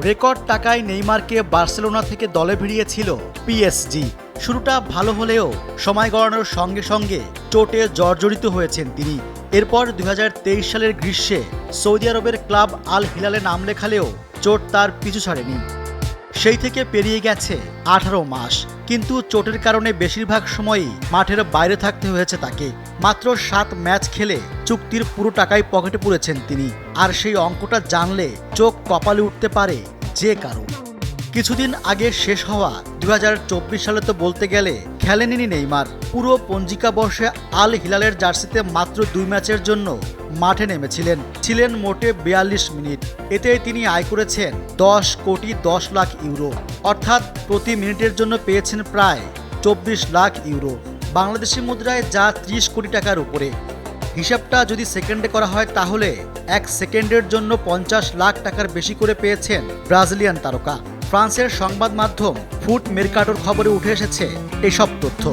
Record টাকায় নেইমারকে Barcelona থেকে দলে ভিড়িয়েছিল পিএসজি। শুরুটা ভালো হলেও সময় গড়ানোর সঙ্গে সঙ্গে চোটে জর্জরিত হয়েছেন তিনি। এরপর ২০২৩ সালের গ্রীষ্মে সৌদি আরবের ক্লাব আল হিলালে নাম লেখালেও চোট তার পিছু ছাড়েনি। সেই থেকে পেরিয়ে গেছে ১৮ মাস, কিন্তু চোটের কারণে বেশিরভাগ সময়ই মাঠের বাইরে থাকতে হয়েছে তাকে। মাত্র ৭ ম্যাচ খেলে চুক্তির পুরো টাকাই পকেটে পুরেছেন তিনি। আর সেই অঙ্কটা জানলে চোখ কপালে উঠতে পারে যে কারো। কিছুদিন আগে শেষ হওয়া ২০২৪ সালে তো বলতে গেলে খেলেননি নেইমার। পুরো পঞ্জিকা বর্ষে আল হিলালের জার্সিতে মাত্র ২ ম্যাচের জন্য মাঠে ছিলেন মোটে ৪২ মিনিট। এতে তিনি আয় করেছেন ১০,১০,০০,০০০ ইউরো, অর্থাৎ প্রতি মিনিটের জন্য পেয়েছেন প্রায় ২৪ লাখ ইউরো, বাংলাদেশি মুদ্রায় যা ৩০ কোটি টাকার উপরে। হিসাবটা যদি সেকেন্ডে করা হয় তাহলে ১ সেকেন্ডের জন্য ৫০ লাখ টাকার বেশি করে পেয়েছেন ব্রাজিলিয়ান তারকা। ফ্রান্সের সংবাদ মাধ্যম ফুট মেরকাটোর খবরে উঠে এসেছে এসব তথ্য।